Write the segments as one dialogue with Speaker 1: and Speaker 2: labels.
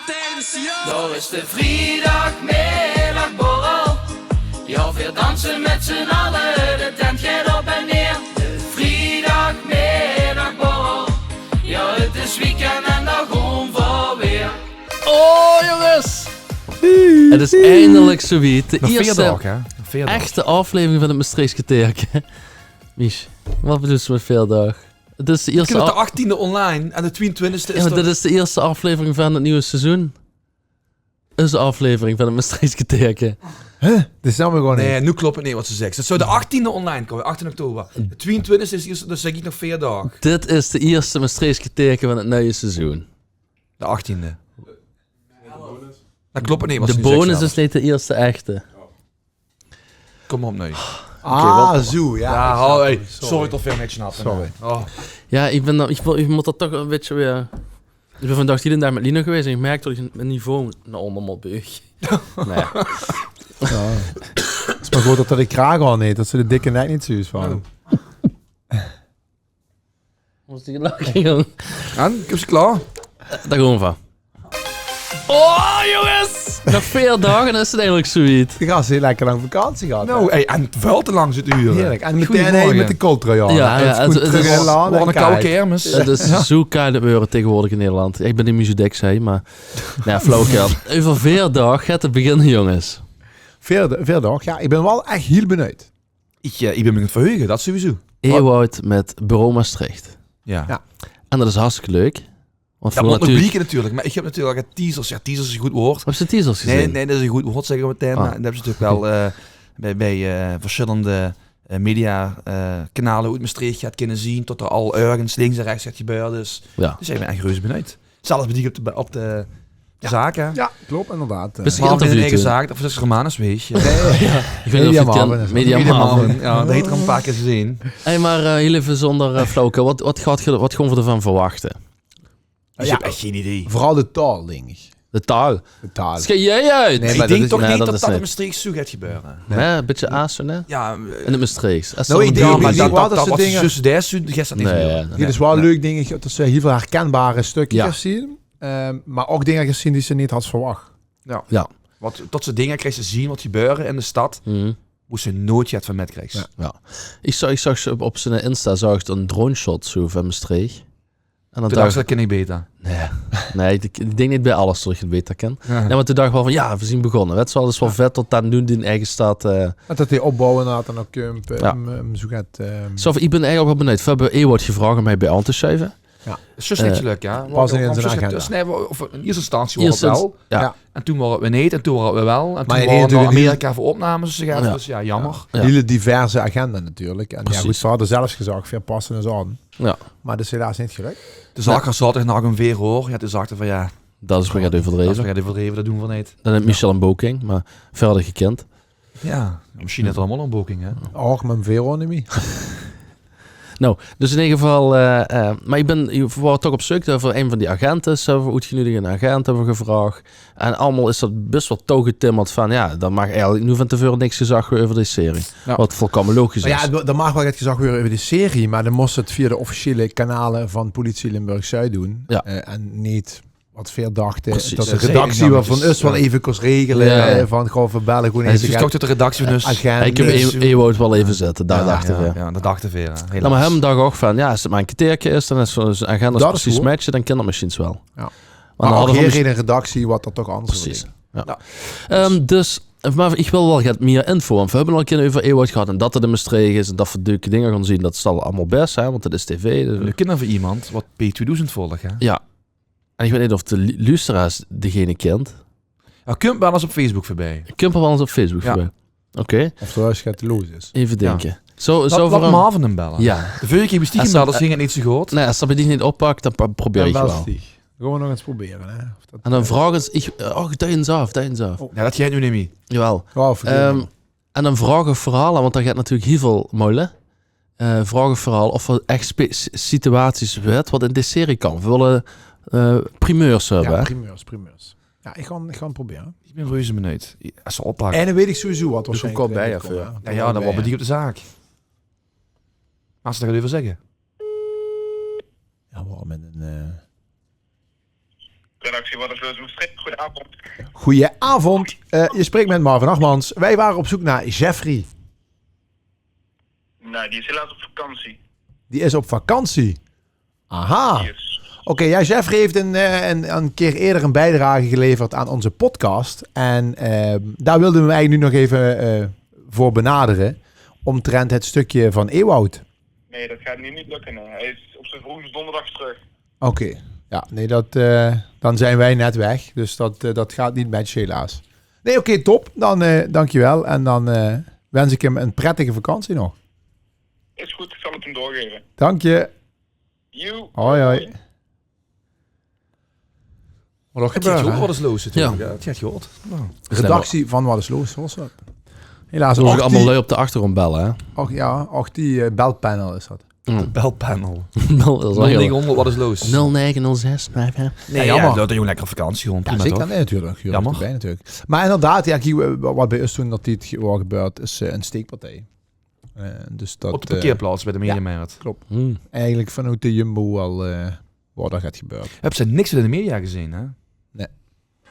Speaker 1: Daar is de vrijdagmiddagborrel. Ja, weer dansen met z'n allen, de tent gaat op en neer. De vrijdagmiddagborrel. Ja, het is weekend en dan gewoon voor weer.
Speaker 2: Oh, jongens! Het is eindelijk zoiets. De eerste echte aflevering van het Maastrichtse Teken. Mich, wat bedoel je met veerdag? Het is de eerste
Speaker 3: de 18e online en de 22e is
Speaker 2: ja, dit is de eerste aflevering van het nieuwe seizoen. Is de aflevering van het Maastrichtse Teken.
Speaker 4: Huh? Dat is nou gewoon
Speaker 3: Nee,
Speaker 4: niet.
Speaker 3: nu klopt het niet wat ze zegt. Het zou de 18e online komen, 18 oktober. De 22e is eerst, dus zeg ik nog 4 dagen.
Speaker 2: Dit is de eerste Maastrichtse Teken van het nieuwe seizoen.
Speaker 3: De 18e. Dat klopt het niet wat
Speaker 2: De
Speaker 3: ze nu zegt
Speaker 2: bonus
Speaker 3: zelf.
Speaker 2: is niet de eerste echte.
Speaker 3: Kom op nu.
Speaker 4: Zo, ja.
Speaker 3: Ja, hey, sorry toch veel netjes snappen.
Speaker 4: Sorry.
Speaker 3: Oh.
Speaker 2: Ja, ik moet dat toch een beetje weer... Ik ben vandaag hier en daar met Lina geweest en ik merk dat ik mijn niveau naar onder moet buig. Nou ja.
Speaker 4: Ja. Het is maar goed dat er de kraag al niet, dat ze de dikke nek niet zo is van.
Speaker 2: Was die lachen, jong?
Speaker 3: En, ik heb ze klaar.
Speaker 2: Daar gewoon van. Oh, jongens! Nog 4 dagen en dan is het eigenlijk zoiets.
Speaker 4: Die gast heel lekker lang vakantie gehad.
Speaker 3: Nou, hey, en wel te lang zit uren.
Speaker 4: Heerlijk. En meteen
Speaker 3: Goedemorgen.
Speaker 4: hey, met de coltruyaan.
Speaker 2: Ja, ja,
Speaker 4: het is goed
Speaker 2: het
Speaker 4: terug
Speaker 2: is-
Speaker 4: in Laan
Speaker 3: Wat
Speaker 4: en
Speaker 3: een koude
Speaker 4: kijk.
Speaker 3: kermis.
Speaker 2: Het is zo koud gebeuren tegenwoordig in Nederland. Ik ben niet muziek zei, maar... Ja, flauwekul. Over 4 dagen gaat het beginnen, jongens.
Speaker 4: Veel dag. Ja, ik ben wel echt heel benieuwd.
Speaker 3: Ik ben me aan het verheugen, dat sowieso.
Speaker 2: Ewout met Bureau Maastricht.
Speaker 3: Ja.
Speaker 4: Ja.
Speaker 2: En dat is hartstikke leuk. Want
Speaker 3: Dat
Speaker 2: voor
Speaker 3: moet nog
Speaker 2: natuurlijk...
Speaker 3: blieken natuurlijk. Maar ik heb natuurlijk teasers. Ja, teasers is een goed woord.
Speaker 2: Heb je de teasers gezien?
Speaker 3: Nee, dat is een goed woord, zeggen we meteen.
Speaker 2: Ah.
Speaker 3: Maar dat hebben ze natuurlijk wel bij verschillende media-kanalen uit Maastricht gaat kunnen zien. Tot er al ergens links en rechts gaat gebeuren. Dus ik ben echt reuze benieuwd. Zelfs bij die op de zaken.
Speaker 4: Ja, klopt inderdaad.
Speaker 2: Best
Speaker 3: Maar in een
Speaker 2: interview
Speaker 3: eigen
Speaker 2: toen.
Speaker 3: zaak, of is het Romanus wees. Ja.
Speaker 2: Ik weet niet of je het
Speaker 4: Marvin is
Speaker 2: kent.
Speaker 4: het.
Speaker 2: Media
Speaker 3: Media
Speaker 2: Marvin.
Speaker 3: Marvin. Ja, dat heeft er een paar keer gezien.
Speaker 2: Hey, maar heel even zonder flauwekul. Wat gaan we ervan verwachten?
Speaker 3: Ik heb echt geen idee.
Speaker 4: Vooral de taal, denk ik.
Speaker 2: De taal.
Speaker 4: De taal.
Speaker 2: Schei jij uit?
Speaker 4: Nee,
Speaker 3: Ik
Speaker 4: maar
Speaker 3: denk
Speaker 4: dat is-
Speaker 3: toch
Speaker 2: nee,
Speaker 3: niet
Speaker 2: dat
Speaker 3: dat
Speaker 2: is
Speaker 3: dat in
Speaker 2: niet.
Speaker 3: Maastricht zo gaat gebeuren.
Speaker 2: Nee, een beetje azen, hè?
Speaker 3: Ja,
Speaker 2: In het Maastricht. Als
Speaker 4: Nou,
Speaker 2: er
Speaker 4: ik
Speaker 2: een
Speaker 4: denk
Speaker 2: dame-
Speaker 4: wel
Speaker 3: maar
Speaker 4: dat
Speaker 3: dat
Speaker 4: soort
Speaker 3: was
Speaker 4: dingen-
Speaker 3: tussen deze gaat dat niet
Speaker 2: Nee,
Speaker 3: gebeuren.
Speaker 2: nee.
Speaker 4: Dit is wel leuk, denk ik, dat ze heel veel herkenbare stukjes
Speaker 2: Ja.
Speaker 4: gezien. Maar ook dingen gezien die ze niet had verwacht.
Speaker 2: Ja.
Speaker 3: Wat, tot ze dingen krijgen ze zien wat gebeuren in de stad,
Speaker 2: Mhm.
Speaker 3: hoe ze nooit het van met krijgen.
Speaker 4: Ja.
Speaker 2: Ja. Ik zag ze op zijn Insta zag ik een drone shot zo van Maastricht. En dan
Speaker 3: Toen dacht
Speaker 2: dacht
Speaker 3: ze,
Speaker 2: ik,
Speaker 3: dat ken ik beter.
Speaker 2: nee, ik denk niet bij alles dat je het beter kent.
Speaker 3: Ja.
Speaker 2: Nee, maar toen dacht ik wel van, ja, we zien begonnen. Het is wel, wel vet tot dan doen die in eigen stad.
Speaker 4: Dat hij opbouwen had en ook
Speaker 2: Ja.
Speaker 4: zo gaat...
Speaker 2: Zo, ik ben eigenlijk wel benieuwd. We hebben Ewout gevraagd om mij bij aan te schuiven.
Speaker 3: Dat is dus niet leuk, ja.
Speaker 4: pas in zijn agenda.
Speaker 3: Dus, nee, of in eerste instantie was het
Speaker 2: Eerste
Speaker 3: wel.
Speaker 2: Ja.
Speaker 4: Ja.
Speaker 3: En toen waren we niet, en toen waren we wel. En
Speaker 4: Maar
Speaker 3: toen
Speaker 4: je
Speaker 3: waren we
Speaker 4: reed
Speaker 3: naar
Speaker 4: natuurlijk
Speaker 3: Amerika voor opnames. Dus,
Speaker 2: Ja.
Speaker 3: dus ja, jammer.
Speaker 2: Ja.
Speaker 4: hele diverse agenda natuurlijk. En ja,
Speaker 2: Precies.
Speaker 4: goed, ze hadden zelfs gezegd, veel passen en aan.
Speaker 2: Ja,
Speaker 4: Maar dat is helaas niet gelukt.
Speaker 3: De zaak was zaterdag nog een weer hoor. Ja, toen zag ik van ja,
Speaker 2: dat is weer
Speaker 3: dat is
Speaker 2: overdreven.
Speaker 3: weer overdreven, dat doen we niet.
Speaker 2: Dan heeft Michel een Boking, maar verder gekend.
Speaker 3: Ja, misschien net allemaal een boeking, hè.
Speaker 4: Och, mijn veronomie.
Speaker 2: Nou, dus in ieder geval... maar ik was toch op zoek over een van die agenten. Zo voor uitgenodigd een agent hebben we gevraagd. En allemaal is dat best wel toegetimmerd van... Ja, dan mag eigenlijk nu van tevoren niks gezegd worden over die serie.
Speaker 3: Ja.
Speaker 2: Wat volkomen logisch
Speaker 4: Maar
Speaker 2: is.
Speaker 4: ja, dan mag wel het gezag weer over de serie, maar dan moest het via de officiële kanalen van Politie Limburg-Zuid doen.
Speaker 2: Ja.
Speaker 4: En niet wat veel dachten.
Speaker 2: Precies.
Speaker 4: Dat de
Speaker 3: Dat is
Speaker 4: redactie
Speaker 3: heel
Speaker 4: wel van
Speaker 3: netjes,
Speaker 4: us wel
Speaker 3: ja.
Speaker 4: even kost regelen.
Speaker 2: Ja.
Speaker 4: Van gewoon verbellen. Gewoon
Speaker 3: Het
Speaker 4: even
Speaker 3: is toch tot de redactie van dus.
Speaker 4: agenda.
Speaker 2: Ik heb Ewout wel even zetten, daar dachten we.
Speaker 3: Ja, dat dachten we. Helaas.
Speaker 2: Nou, maar hem dacht ook van... Ja, als het maar een keertje is, dan is zijn agenda
Speaker 4: Dat is
Speaker 2: precies
Speaker 4: goed.
Speaker 2: matchen, dan kan dat misschien wel.
Speaker 4: Ja.
Speaker 2: Maar
Speaker 4: Maar
Speaker 2: dan
Speaker 4: ook
Speaker 2: hadden we
Speaker 4: hier in een redactie wat dat toch anders
Speaker 2: Precies.
Speaker 4: is.
Speaker 2: Ja. Dus, maar ik wil wel wat meer info. Want we hebben al een keer over Ewout gehad en dat het in Maastricht is en dat we leuke dingen gaan zien. Dat is al allemaal best, hè, want het is tv. Dus-
Speaker 3: We kennen van iemand wat P2000 volgt, hè.
Speaker 2: ja. En ik weet niet of de luisteraars degene kent.
Speaker 3: Ja, kunt wel eens op Facebook voorbij.
Speaker 2: Ik kan wel eens op Facebook
Speaker 3: Ja.
Speaker 2: voorbij. Oké,
Speaker 4: Of de huis gaat los is.
Speaker 2: even denken. Zo
Speaker 3: Laat
Speaker 2: voor een...
Speaker 3: Marvin hem bellen.
Speaker 2: Ja.
Speaker 3: De vorige keer bestiegen
Speaker 2: Als
Speaker 3: bellen,
Speaker 2: dat-
Speaker 3: dus ging het niet zo goed.
Speaker 2: Nee, als dat bij die niet oppakt, dan probeer ik
Speaker 4: wel
Speaker 2: wel.
Speaker 4: stieg. Gaan we nog eens proberen. Hè? Of dat,
Speaker 2: En dan vragen ze... dat eens af.
Speaker 3: Ja, dat jij nu niet mee.
Speaker 2: Jawel.
Speaker 4: Oh, vergeet
Speaker 2: En dan vragen verhalen, want daar gaat natuurlijk heel veel moeilijk. Vragen vooral of er echt situaties weet wat in deze serie kan. We willen primeurs hebben.
Speaker 4: ja,
Speaker 2: hè?
Speaker 4: primeurs. Ja, ik ga het proberen.
Speaker 3: Ik ben reuze benieuwd. Als ze oppakken.
Speaker 4: En dan weet ik sowieso wat
Speaker 2: Dus
Speaker 4: waarschijnlijk
Speaker 2: ook al bij
Speaker 4: erin
Speaker 2: je,
Speaker 4: komt,
Speaker 2: of,
Speaker 4: hè.
Speaker 3: Ja, dat
Speaker 4: bij,
Speaker 3: wordt op de zaak. Maar ze dat even zeggen.
Speaker 4: Ja, wel met een...
Speaker 5: Redactie Wat is Loos Maastricht. Goedenavond.
Speaker 4: Goedenavond. Je spreekt met Marvin Achmans. Wij waren op zoek naar Jeffrey.
Speaker 5: Nou, die is helaas op vakantie.
Speaker 4: Die is op vakantie. Aha.
Speaker 5: Yes.
Speaker 4: Oké, ja, Jeffrey heeft een keer eerder een bijdrage geleverd aan onze podcast. En daar wilden we eigenlijk nu nog even voor benaderen. Omtrent het stukje van Ewoud.
Speaker 5: Nee, dat gaat nu niet lukken. Hij is op zijn vroegste donderdag terug.
Speaker 4: Oké. Ja, nee, dan zijn wij net weg. Dus dat gaat niet met je helaas. Nee, oké, top. Dan dankjewel. En dan wens ik hem een prettige vakantie nog.
Speaker 5: Is goed, ik zal het hem doorgeven.
Speaker 4: Dank je.
Speaker 5: You.
Speaker 4: Hoi, hoi.
Speaker 3: Het gaat gehoord, wat is Loos natuurlijk. Ja. Het gaat gehoord. Nou.
Speaker 4: Redactie van Wat is Loos. Was dat? Helaas.
Speaker 2: Ze mogen
Speaker 4: Och,
Speaker 2: allemaal
Speaker 4: die-
Speaker 2: lui op de achtergrond bellen, hè?
Speaker 4: Och, ja, och, die belpanel is dat.
Speaker 3: De belpanel.
Speaker 2: Dat is wel heel-
Speaker 3: 0900, wat is Loos?
Speaker 2: 0906.
Speaker 3: Nee,
Speaker 4: Ja,
Speaker 3: ja,
Speaker 4: jammer.
Speaker 3: dat is gewoon lekker op vakantie gewoon.
Speaker 4: Ja,
Speaker 3: Prima,
Speaker 4: zeker.
Speaker 3: toch?
Speaker 4: Nee, natuurlijk.
Speaker 3: Jammer.
Speaker 4: Erbij, natuurlijk. Maar inderdaad, ja, kijk, wat bij ons toen dat dit wel gebeurt, is een steekpartij. Dus dat,
Speaker 3: Op de parkeerplaats bij de Mediamarkt.
Speaker 4: eigenlijk vanuit de Jumbo al waar dat gaat gebeuren.
Speaker 3: Heb ze niks in de media gezien, hè?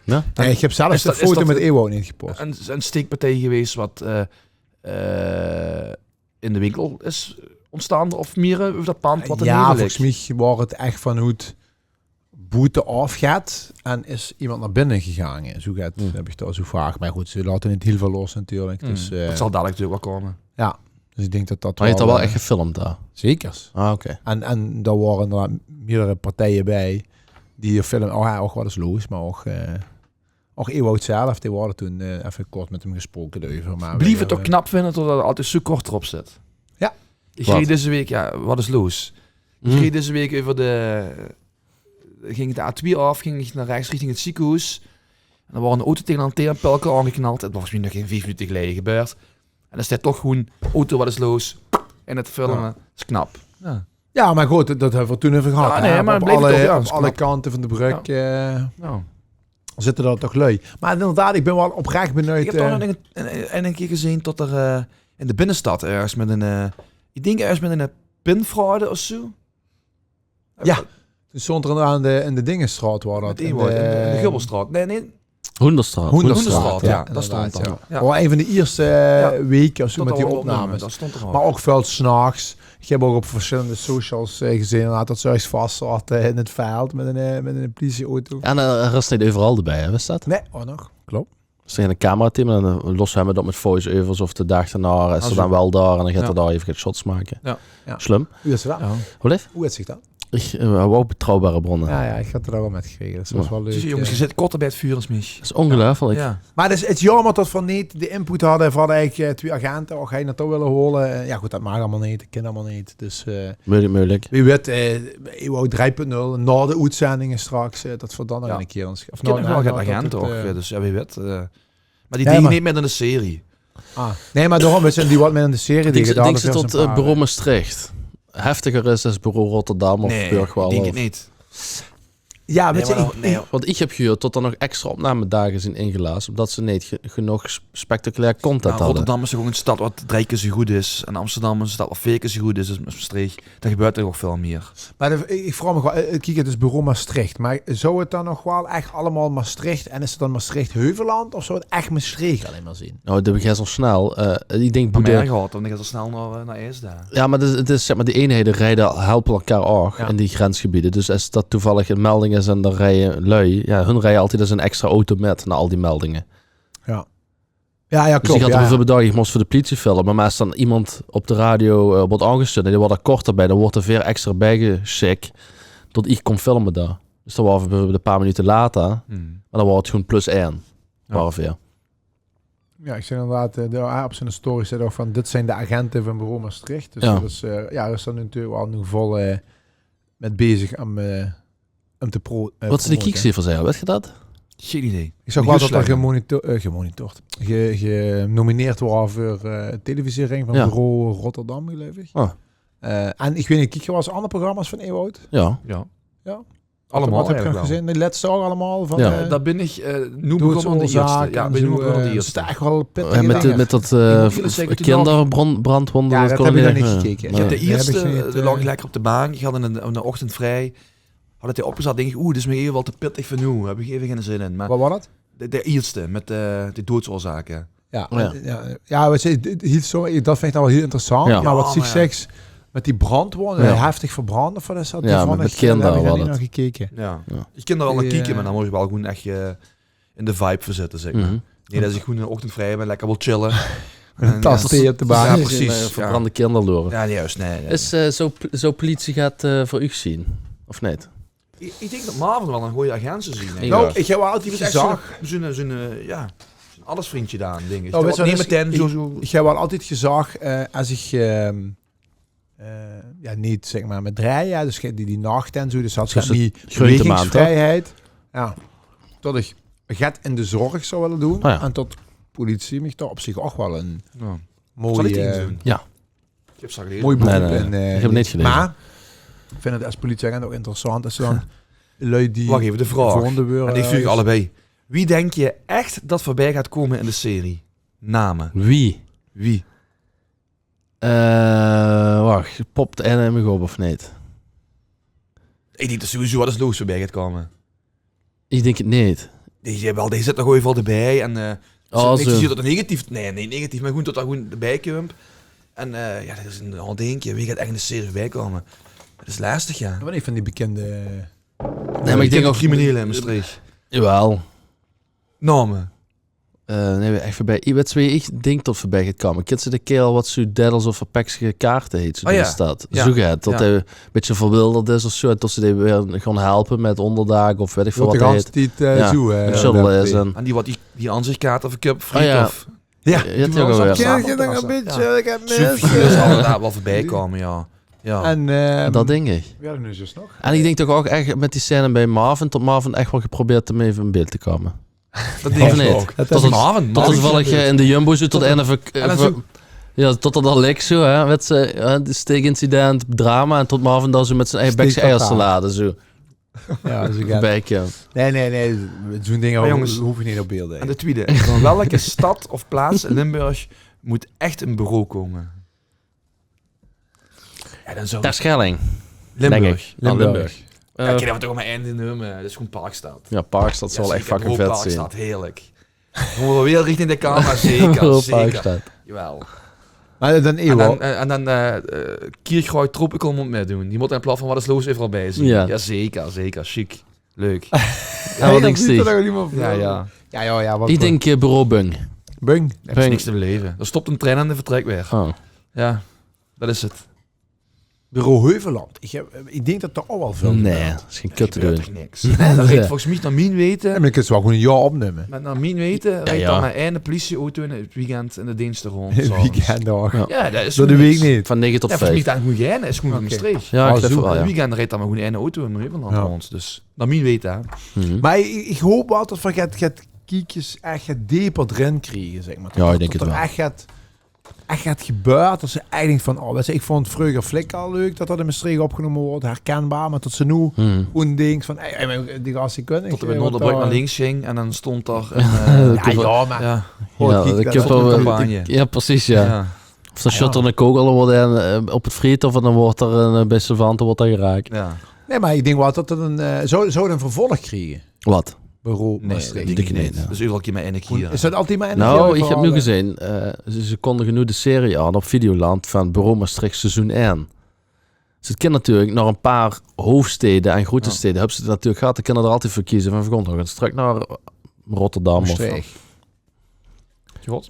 Speaker 2: Ja?
Speaker 4: Nee, ik heb zelfs
Speaker 3: Is
Speaker 4: de
Speaker 3: dat- is
Speaker 4: foto
Speaker 3: dat-
Speaker 4: met Ewout niet gepost.
Speaker 3: Een steekpartij geweest wat in de winkel is ontstaan. Of mieren over dat pand wat er
Speaker 4: Ja,
Speaker 3: neven
Speaker 4: volgens
Speaker 3: ligt.
Speaker 4: mij was het echt van hoe het boete afgaat en is iemand naar binnen gegaan. Zo gaat, heb ik daar zo vaak. Maar goed, ze laten het heel veel los natuurlijk. Dus,
Speaker 3: Dat zal dadelijk natuurlijk wel komen.
Speaker 4: dus ik denk dat dat
Speaker 2: Maar je hebt dat wel echt
Speaker 4: eh,
Speaker 2: gefilmd daar.
Speaker 4: zeker.
Speaker 2: Ah, oké.
Speaker 4: En daar waren inderdaad meerdere partijen bij die de film, ook wat is Loos, maar ook Ewout zelf, die waren toen even kort met hem gesproken over. Maar
Speaker 3: Blief het toch knap vinden totdat het altijd zo kort erop zit.
Speaker 4: Ja.
Speaker 3: Ik
Speaker 2: Wat?
Speaker 3: reed deze week, ja, wat is Loos? Ik reed deze week over ging de A2 af, ging ik naar rechts richting het ziekenhuis. En dan waren een auto tegen een lantaarnpaalke aangeknald. Het was misschien nog geen 5 minuten geleden gebeurd. En dan staat toch gewoon, auto, wat is Loos? En het filmen,
Speaker 4: Ja.
Speaker 3: dat is knap. Ja.
Speaker 4: Ja, maar goed, dat hebben we toen even gehad.
Speaker 3: Ja,
Speaker 4: hè.
Speaker 3: nee, maar
Speaker 4: op
Speaker 3: bleef het
Speaker 4: alle,
Speaker 3: toch, ja,
Speaker 4: op
Speaker 3: is
Speaker 4: alle
Speaker 3: knap.
Speaker 4: kanten van de brug
Speaker 3: Nou.
Speaker 4: zitten dat toch lui. Maar inderdaad, ik ben wel oprecht benieuwd.
Speaker 3: Ik heb toch nog een keer gezien tot er in de binnenstad ergens met een... ik denk ergens met een pinfraude of zo.
Speaker 4: Ja, toen stond er aan in de Dingenstraat waar dat.
Speaker 3: In de Gubbelstraat. Nee.
Speaker 2: Hoenderstraat.
Speaker 3: Hoenderstraat, ja.
Speaker 4: inderdaad,
Speaker 3: Dat stond er.
Speaker 4: ja.
Speaker 3: Ja.
Speaker 4: Wel een van de eerste weken of zo
Speaker 3: Tot
Speaker 4: met die
Speaker 3: al
Speaker 4: opnames.
Speaker 3: Dat stond er al.
Speaker 4: Maar ook veel 's nachts. Ik heb ook op verschillende socials gezien inderdaad, dat ze ergens vast zat in het veld met een politieauto.
Speaker 2: En er is niet overal erbij, hè? Wist dat?
Speaker 4: Nee, oh nog. Klopt.
Speaker 2: Er is een camerateam en dan lossen we dat met voice-overs of de dag daarna is er dan wel daar en dan gaat er daar even shots maken.
Speaker 3: Ja.
Speaker 4: Ja.
Speaker 2: Slim.
Speaker 4: Hoe is dat?
Speaker 3: Ja.
Speaker 2: Hoe leef?
Speaker 4: Hoe is zich dat?
Speaker 2: Ik wou betrouwbare bronnen.
Speaker 4: Ja, ik had er al wel met gekregen. Dus dat was wel leuk.
Speaker 3: Dus jongens, je zit korter bij het vuur als mich.
Speaker 2: Dat is ongelooflijk.
Speaker 3: Ja.
Speaker 4: Maar het is jammer dat we niet de input hadden van eigenlijk 2 agenten. Of ga je naartoe willen holen? Ja goed, dat mag allemaal niet. Dat kan allemaal niet. Dus
Speaker 2: Moeilijk.
Speaker 4: wie weet, Ewout 3.0 na de uitzendingen straks. Dat we dan nog
Speaker 3: Ja.
Speaker 4: een keer... Of
Speaker 3: Ik ken nog wel
Speaker 4: dat
Speaker 3: geen agent
Speaker 4: het,
Speaker 3: toch? Dus ja, wie weet. Maar die
Speaker 4: Ja,
Speaker 3: dingen
Speaker 4: maar-
Speaker 3: niet meer in de serie.
Speaker 4: Nee, maar daarom is die wat meer in de serie.
Speaker 2: Ik denk
Speaker 4: gedaan,
Speaker 2: ze
Speaker 4: dat
Speaker 2: tot
Speaker 4: is een paar,
Speaker 2: bureau Maastricht heftiger is dan bureau Rotterdam of
Speaker 3: Nee,
Speaker 2: Burgwal.
Speaker 3: ik denk
Speaker 2: of-
Speaker 3: het niet.
Speaker 4: Ja, weet je,
Speaker 2: Want ik heb gehoord tot er nog extra opnamedagen zijn ingelazen, omdat ze niet genoeg spectaculair content
Speaker 3: Nou,
Speaker 2: hadden.
Speaker 3: Rotterdam is gewoon een stad wat 3 keer zo goed is. En Amsterdam is een stad wat 4 keer zo goed is. Dus Maastricht, daar gebeurt er nog veel meer.
Speaker 4: Maar ik vraag me gewoon, kijk, het is bureau Maastricht. Maar zou het dan nog wel echt allemaal Maastricht? En is het dan Maastricht-Heuveland? Of zou het echt Maastricht alleen maar zien?
Speaker 2: Nou, dat begint zo snel. Ik denk
Speaker 3: Maar
Speaker 2: Boede-
Speaker 3: meer gehad, dan gaat er snel naar Eesda.
Speaker 2: Ja, maar het is zeg maar, die eenheden rijden helpen elkaar ook
Speaker 4: Ja.
Speaker 2: in die grensgebieden. Dus als dat toevallig een melding is en dan rijden lui, ja, hun rijden altijd als een extra auto met naar al die meldingen.
Speaker 4: Ja,
Speaker 2: Dus
Speaker 4: klopt.
Speaker 2: ik had er
Speaker 4: ja,
Speaker 2: bijvoorbeeld bedacht, ik moest voor de politie filmen, maar als dan iemand op de radio wordt aangestuurd en die wordt er korter bij, dan wordt er weer extra bijgeschikt tot ik kon filmen daar. Dus dan waren we bijvoorbeeld een paar minuten later, maar dan wordt het gewoon +1.
Speaker 3: Ja.
Speaker 2: Ongeveer.
Speaker 4: Ja, ik zei inderdaad, op zijn story zei ook van, dit zijn de agenten van bureau Maastricht. Dus
Speaker 2: Ja.
Speaker 4: dat is, daar is dan natuurlijk wel nu vol met bezig om te
Speaker 2: Wat zijn de
Speaker 4: promoten.
Speaker 2: kiekcijfers zijn, weet je dat?
Speaker 3: Geen idee.
Speaker 4: Ik zag wel dat er
Speaker 3: Gemoedelijk.
Speaker 4: genomineerd was voor televisiering van
Speaker 2: Ja.
Speaker 4: bureau Rotterdam, geloof ik.
Speaker 2: Oh.
Speaker 4: En ik weet niet, kijk je wel eens andere programma's van Ewout?
Speaker 2: Ja.
Speaker 3: Ja.
Speaker 4: Ja.
Speaker 3: Allemaal
Speaker 4: Wat heb je
Speaker 3: eigenlijk wel.
Speaker 4: gezien? De laatste ook allemaal? Van,
Speaker 2: Ja.
Speaker 3: Daar ben ik nu begonnen de eerste. Ja, ben ik begonnen de
Speaker 4: Het is
Speaker 3: eerste.
Speaker 4: echt wel pittig.
Speaker 2: En met dat kinderbrandwonder.
Speaker 4: Ja, dat heb ik dan niet
Speaker 2: Nee.
Speaker 4: gekeken.
Speaker 3: Ik heb de
Speaker 4: Nee, heb ik
Speaker 3: eerste,
Speaker 4: niet,
Speaker 3: lag ik lekker op de bank. Ik had een ochtend vrij. had hij opgezet, denk ik, dit is me even wel te pittig voor nu. Heb ik even geen zin in. Maar
Speaker 4: Wat was dat?
Speaker 3: de eerste, met de doodsoorzaken.
Speaker 4: Ja,
Speaker 2: Ja.
Speaker 4: wat je, dat vind ik nou wel heel interessant.
Speaker 2: Ja.
Speaker 4: Maar wat
Speaker 3: Ja,
Speaker 4: zie
Speaker 3: maar ja.
Speaker 4: zegt met die brandwonden,
Speaker 2: Ja.
Speaker 4: heftig verbrand of wat is dat?
Speaker 2: Ja, met kinderen
Speaker 4: heb ik
Speaker 2: was
Speaker 4: niet
Speaker 2: het.
Speaker 4: nog gekeken.
Speaker 3: Ja.
Speaker 2: Ja.
Speaker 3: Je kunt er wel naar
Speaker 4: Die,
Speaker 3: kijken, maar dan moet je wel gewoon echt in de vibe verzitten, zeg maar.
Speaker 2: Mhm.
Speaker 3: Nee, dat ik gewoon in de ochtend vrij ben, lekker wil chillen.
Speaker 4: Een tas thee op de baan.
Speaker 3: Ja,
Speaker 2: Ja,
Speaker 3: precies.
Speaker 2: precies. Verbrande kinderen door.
Speaker 3: Ja, niet juist, nee.
Speaker 2: Is zo politie gaat voor u zien? Of niet?
Speaker 3: Ik denk dat Marvin wel een goede agent zou zien. hè.
Speaker 2: Ja.
Speaker 4: Nou, ik heb wel
Speaker 3: Die
Speaker 4: altijd
Speaker 3: was echt
Speaker 4: gezag.
Speaker 3: zo'n allesvriendje daar, denk ik.
Speaker 4: Nou,
Speaker 3: Dat
Speaker 4: weet je
Speaker 3: niet
Speaker 4: wat,
Speaker 3: meteen zo...
Speaker 4: Ik heb wel altijd gezag als ik niet zeg maar met rijden, dus die nacht en zo, dus had
Speaker 2: Zoals
Speaker 4: die
Speaker 2: groentemaand,
Speaker 4: bewegingsvrijheid. Ja, tot ik het in de zorg zou willen doen
Speaker 2: ja.
Speaker 4: en tot politie mij toch op zich ook wel een
Speaker 3: Ja. Zal ik die eens
Speaker 4: mooi
Speaker 3: doen?
Speaker 2: Ja.
Speaker 3: Ik heb ze gelezen.
Speaker 4: mooi beroep.
Speaker 2: Nee.
Speaker 4: En,
Speaker 2: Ik heb het niet gelezen.
Speaker 4: Maar ik vind het als politieagent ook interessant als ze dan lui die
Speaker 3: Wacht even, de vraag.
Speaker 4: gevonden worden.
Speaker 3: En ik vraag allebei. Wie denk je echt dat voorbij gaat komen in de serie? Namen.
Speaker 2: Wie?
Speaker 3: Wie?
Speaker 2: Wacht, popt de ene in mijn op of niet?
Speaker 3: Ik denk dat sowieso wat is los voorbij gaat komen.
Speaker 2: Ik denk het niet.
Speaker 3: Die zit er gewoon even erbij. En
Speaker 2: Oh,
Speaker 3: ik
Speaker 2: zo.
Speaker 3: zie dat het negatief... Nee, niet negatief, maar gewoon dat er gewoon erbij komt. En dat is een al denk je, wie gaat echt in de serie voorbij komen? Dat is lastig, ja.
Speaker 4: Wat een van die bekende...
Speaker 2: Nee, maar ik denk ook...
Speaker 3: criminelen in Maastricht.
Speaker 2: Jawel.
Speaker 3: Namen.
Speaker 2: Nee, echt voorbij. Iets wie ik denk dat voorbij gaat komen. Kent ze de kerel wat zo deadels of verpeksige kaarten heet? Zo
Speaker 3: Oh, ja.
Speaker 2: staat.
Speaker 3: Ja.
Speaker 2: Zoek het. Dat
Speaker 3: Ja.
Speaker 2: hij een beetje verwilderd is of zo. En dat ze die weer gaan helpen met onderdagen of weet ik veel
Speaker 4: Wat
Speaker 2: wat
Speaker 4: de
Speaker 2: hij
Speaker 4: ganse
Speaker 2: heet.
Speaker 4: tijd
Speaker 2: Ja.
Speaker 4: zo...
Speaker 2: Op zullen is en...
Speaker 3: En die aanzichtkaarten of Cup
Speaker 2: Oh,
Speaker 3: Freak
Speaker 2: ja.
Speaker 3: of...
Speaker 4: Ja,
Speaker 2: Je hebt ook alweer.
Speaker 4: Ken je nog een beetje? Ik heb
Speaker 3: Superfiguur zal inderdaad wel voorbij komen, ja. Ja.
Speaker 4: En
Speaker 2: Dat denk ik.
Speaker 4: wie had ik nu zus nog?
Speaker 2: En ik denk toch ook echt met die scène bij Marvin, tot Marvin echt wel geprobeerd om even in beeld te komen.
Speaker 3: dat
Speaker 2: Of
Speaker 3: denk ik
Speaker 2: niet?
Speaker 3: ook.
Speaker 4: Dat
Speaker 2: Tot
Speaker 4: is
Speaker 2: het-
Speaker 3: Marvin.
Speaker 2: Tot toevallig in de Jumbo zo tot een
Speaker 3: en dan zo-
Speaker 2: ja, tot dat al leek zo, hè, met zijn steekincident, drama en tot Marvin dan zo met zijn eigen bekse
Speaker 4: Steekpapaal.
Speaker 2: eiersalade zo
Speaker 4: Ja, dus ik heb...
Speaker 2: bijkje.
Speaker 4: Nee. Zo'n ding
Speaker 3: Maar jongens,
Speaker 4: hoef je niet op beeld.
Speaker 3: En de tweede. Van welke stad of plaats in Limburg moet echt een bureau komen? Ja, dan zou
Speaker 2: Terschelling,
Speaker 3: Limburg.
Speaker 2: denk ik. Limburg.
Speaker 3: Ja, ik heb toch maar één nummer. Dat is gewoon Parkstad.
Speaker 2: Ja, Parkstad zal echt fucking vet zijn.
Speaker 3: Parkstad, heerlijk. Moeten we weer richting de camera, zeker.
Speaker 2: Parkstad.
Speaker 3: Jawel.
Speaker 4: Maar dan
Speaker 3: En dan Kiergrooi Tropical moet meedoen. Die moet in plaats van wat is los even al bij zien.
Speaker 2: Ja.
Speaker 3: Ja, zeker. Chic. Leuk.
Speaker 2: Ja, wat denk je?
Speaker 3: Ja.
Speaker 4: Wat
Speaker 2: Ik denk bureau Bung.
Speaker 4: Bung.
Speaker 3: Er is niks te beleven. Er stopt een trein en de vertrek weer.
Speaker 2: Oh.
Speaker 3: Ja, dat is het.
Speaker 4: Bureau Heuveland. Ik denk dat er ook wel veel
Speaker 2: Nee, dat is geen kut te doen.
Speaker 3: Toch niks. Dat rijdt volgens mij naar Mien
Speaker 4: Ja,
Speaker 3: weten.
Speaker 4: maar ik kan het wel gewoon een jaar opnemen.
Speaker 3: Met naar Mien weten rijdt
Speaker 2: ja.
Speaker 3: dan maar één politieauto in het weekend in de diensten rond.
Speaker 4: Het
Speaker 3: s'avonds.
Speaker 4: weekend nog.
Speaker 2: Ja.
Speaker 3: Ja, dat is
Speaker 4: Door de
Speaker 3: gewoon
Speaker 4: week
Speaker 3: niks.
Speaker 4: niet.
Speaker 2: Van 9 tot
Speaker 3: Ja, volgens
Speaker 2: 5.
Speaker 3: mij dan moet jij, dat is gewoon
Speaker 4: Oké.
Speaker 3: een streek.
Speaker 2: Ja, ik
Speaker 4: Oh,
Speaker 2: geloof
Speaker 4: zo.
Speaker 2: wel,
Speaker 3: Het
Speaker 2: ja.
Speaker 3: weekend rijdt dan maar gewoon één auto in Nederland
Speaker 4: Ja.
Speaker 3: rond. Dus naar Mien weten, hè.
Speaker 2: Mhm.
Speaker 4: Maar ik hoop wel dat we gaat kiekjes echt het dieper erin krijgen, zeg maar.
Speaker 2: Ja,
Speaker 4: Dat-
Speaker 2: ik denk
Speaker 4: dat
Speaker 2: het
Speaker 4: er
Speaker 2: wel.
Speaker 4: echt gaat gebeuren. Dat ze eigenlijk van, weet je, ik vond het vroeger Flik al leuk dat in Maastricht opgenomen wordt, herkenbaar, maar dat ze nu
Speaker 2: Mhm.
Speaker 4: gewoon denkt van, die gasten kunnen.
Speaker 3: Tot er bij Noorderbrug naar links ging en dan stond daar een...
Speaker 4: Ja, maar
Speaker 3: ja,
Speaker 2: Ja,
Speaker 4: kijk,
Speaker 2: ik
Speaker 4: dat
Speaker 2: heb
Speaker 4: is
Speaker 2: wel-
Speaker 3: een campagne.
Speaker 2: ja, precies, ja.
Speaker 3: Ja.
Speaker 2: Of dan shot er een kogel wordt op het friet of dan wordt er een bij Savante wordt er geraakt.
Speaker 3: Ja.
Speaker 4: nee, maar ik denk wel dat het een zou een vervolg krijgen.
Speaker 2: Wat?
Speaker 4: Bureau
Speaker 3: Nee, dat
Speaker 4: Maastricht.
Speaker 3: denk ik
Speaker 2: niet,
Speaker 3: niet.
Speaker 2: ja.
Speaker 3: Dus overal keer met één keer.
Speaker 4: Is dat altijd maar
Speaker 2: Nou, ik heb nu gezien, ze kondigen nu de serie aan op Videoland van Bureau Maastricht seizoen 1. Dus het kan natuurlijk naar een paar hoofdsteden en grote
Speaker 3: Ja.
Speaker 2: steden hebben ze het natuurlijk gehad. Dan kunnen er altijd voor kiezen van we gaan nog straks naar Rotterdam of
Speaker 4: Maastricht.
Speaker 3: God.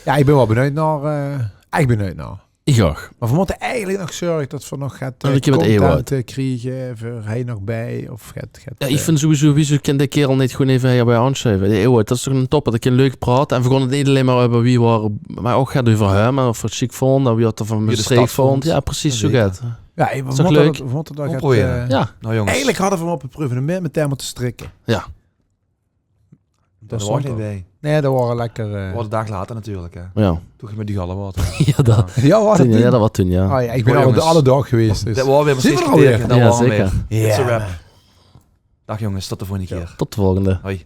Speaker 4: Ja, ik ben wel benieuwd naar. Ik ben benieuwd naar.
Speaker 2: Ik ook.
Speaker 4: Maar we moeten eigenlijk nog zorgen dat we nog gaat
Speaker 2: Dat je met
Speaker 4: content krijgen. Voor hij nog bij of gaat.
Speaker 2: Ja, ik vind sowieso, wieso kan de kerel niet gewoon even hierbij aanschrijven? De Eeuwoud, dat is toch een topper, dat kan leuk praten. En we gaan het niet alleen maar over wie waren, maar ook gaat over hem, of wat chic vond, en wie had er van
Speaker 3: Wie de
Speaker 2: Maastricht
Speaker 3: stad vond.
Speaker 2: vond. Ja, precies, zo
Speaker 3: Zeker.
Speaker 2: gaat.
Speaker 4: Ja, we
Speaker 2: Is toch
Speaker 4: moeten
Speaker 2: leuk?
Speaker 4: dat- we moeten dat
Speaker 3: Gewoon
Speaker 4: gaat,
Speaker 3: proberen.
Speaker 2: Ja,
Speaker 3: Nou jongens,
Speaker 4: Eigenlijk hadden we hem op het proevenement met hem moeten strikken.
Speaker 2: ja.
Speaker 3: daar
Speaker 4: stond
Speaker 3: was niet
Speaker 4: er.
Speaker 3: bij.
Speaker 4: Nee, dat waren lekker.
Speaker 3: Wat een dag later natuurlijk, hè.
Speaker 2: Ja,
Speaker 3: Toen ging met die gallen wat.
Speaker 2: ja dat.
Speaker 4: Ja, wat
Speaker 2: Toen, ja, dat was toen, ja.
Speaker 4: Oh, ja, ik ben
Speaker 3: Oh,
Speaker 4: al
Speaker 3: jongens.
Speaker 4: alle dag geweest. Dus.
Speaker 3: Dat was weer
Speaker 4: Zien we
Speaker 3: precies
Speaker 4: er alweer?
Speaker 3: geteken. Dat
Speaker 2: Ja,
Speaker 3: waren we
Speaker 2: zeker.
Speaker 3: weer. It's a
Speaker 4: Ja,
Speaker 3: wrap.
Speaker 4: man.
Speaker 3: Dag jongens, tot de volgende keer.
Speaker 2: Tot de volgende.
Speaker 3: Hoi.